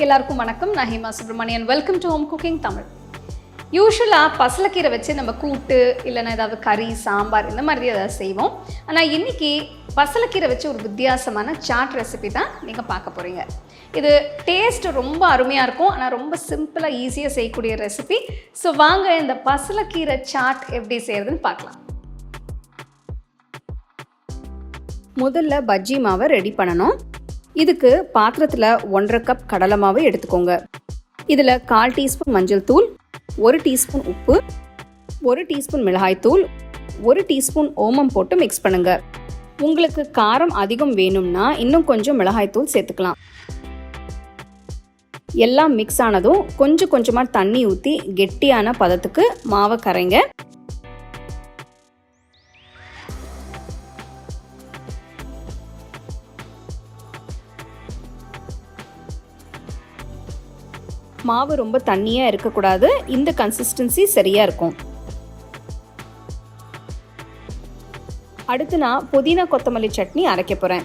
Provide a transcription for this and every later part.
எல்லாருக்கும் வணக்கம். நான் Hema Subramanian. Welcome to home cooking Tamil. யூஸ்வலாக பசலைக்கீரை வச்சு நம்ம கூட்டு இல்லைன்னா ஏதாவது கறி, சாம்பார் இந்த மாதிரி ஏதாவது செய்வோம். ஆனால் இன்றைக்கி பசலைக்கீரை வச்சு ஒரு வித்தியாசமான சாட் ரெசிபி தான் நீங்கள் பார்க்க போகிறீங்க. இது டேஸ்ட் ரொம்ப அருமையாக இருக்கும். ஆனால் ரொம்ப சிம்பிளாக ஈஸியாக செய்யக்கூடிய ரெசிபி. ஸோ வாங்க இந்த பசலைக்கீரை சாட் எப்படி செய்கிறதுன்னு பார்க்கலாம். முதல்ல பஜ்ஜி மாவை ரெடி பண்ணணும். இதுக்கு பாத்திரத்தில் 1.5 கப் கடலை மாவு எடுத்துக்கோங்க. இதில் 1/4 டீஸ்பூன் மஞ்சள் தூள், 1 டீஸ்பூன் உப்பு, 1 டீஸ்பூன் மிளகாய் தூள், 1 டீஸ்பூன் ஓமம் போட்டு மிக்ஸ் பண்ணுங்க. உங்களுக்கு காரம் அதிகம் வேணும்னா இன்னும் கொஞ்சம் மிளகாய் தூள் சேர்த்துக்கலாம். எல்லாம் மிக்ஸ் ஆனதும் கொஞ்சம் கொஞ்சமாக தண்ணி ஊற்றி கெட்டியான பதத்துக்கு மாவை கரைங்க. மாவு ரொம்ப தண்ணியாக இருக்கக்கூடாது. இந்த கன்சிஸ்டன்சி சரியாக இருக்கும். அடுத்து நான் புதினா கொத்தமல்லி சட்னி அரைக்க போகிறேன்.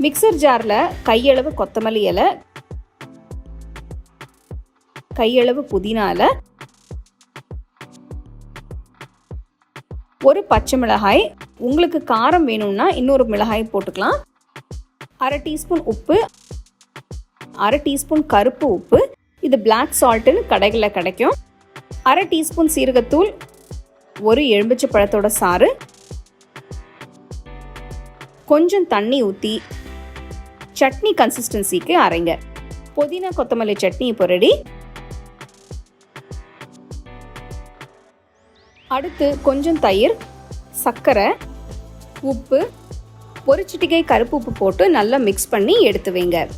மிக்சர் ஜாரில் கையளவு கொத்தமல்லி இலை, கையளவு புதினா இலை, 1 பச்சை மிளகாய், உங்களுக்கு காரம் வேணும்னா இன்னொரு மிளகாய் போட்டுக்கலாம், 1/2 டீஸ்பூன் உப்பு, 1/2 டீஸ்பூன் கருப்பு உப்பு, இது பிளாக் சால்ட்டுன்னு கடைகளில் கிடைக்கும், 1/2 டீஸ்பூன் சீரகத்தூள், 1 எலுமிச்சை பழத்தோட சாறு, கொஞ்சம் தண்ணி ஊற்றி சட்னி கன்சிஸ்டன்சிக்கு அரைங்க. புதினா கொத்தமல்லி சட்னி இப்போ ரெடி. அடுத்து கொஞ்சம் தயிர், சர்க்கரை, உப்பு, 1 சிட்டிகை கருப்பு உப்பு போட்டு நல்லா மிக்ஸ் பண்ணி எடுத்து வைங்க.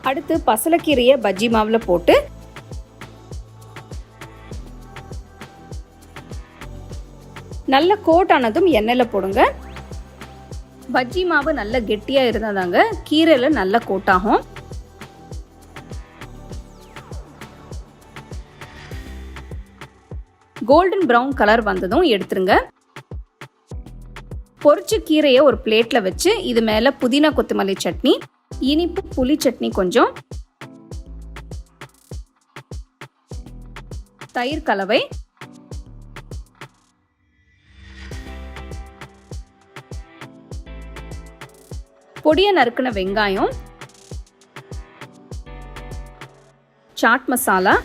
அடுத்து பசலைக்கீரையை பஜ்ஜி மாவில் போட்டு நல்ல கோட் ஆனதும் எண்ணெயில் போடுங்க. பஜ்ஜி மாவு நல்ல கெட்டியாக இருந்தாதாங்க கீரையில் நல்ல கோட்டாகும். கோல்டன் ப்ரௌன் கலர் வந்ததும் எடுத்துருங்க. பொரிச்ச கீரையை ஒரு பிளேட்டில் வச்சு இது மேலே புதினா கொத்தமல்லி சட்னி, இனிப்பு புளி சட்னி கொஞ்சம், தயிர் கலவை, பொடியை நறுக்கின வெங்காயம், சாட் மசாலா,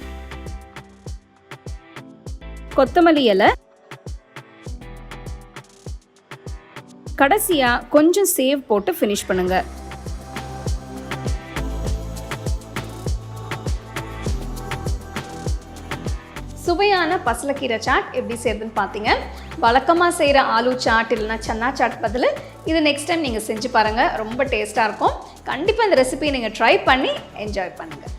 கொத்தமல்லி இலை, கடைசியா கொஞ்சம் சேவ் போட்டு ஃபினிஷ் பண்ணுங்க. சுவையான பசலைக்கீரை சாட் எப்படி செய்யறதுன்னு பார்த்தீங்க. வழக்கமாக செய்கிற ஆலு சாட் இல்லைனா சன்னா சாட் பதில் இது நெக்ஸ்ட் டைம் நீங்கள் செஞ்சு பாருங்கள். ரொம்ப டேஸ்ட்டாக இருக்கும். கண்டிப்பாக இந்த ரெசிபியை நீங்கள் ட்ரை பண்ணி என்ஜாய் பண்ணுங்கள்.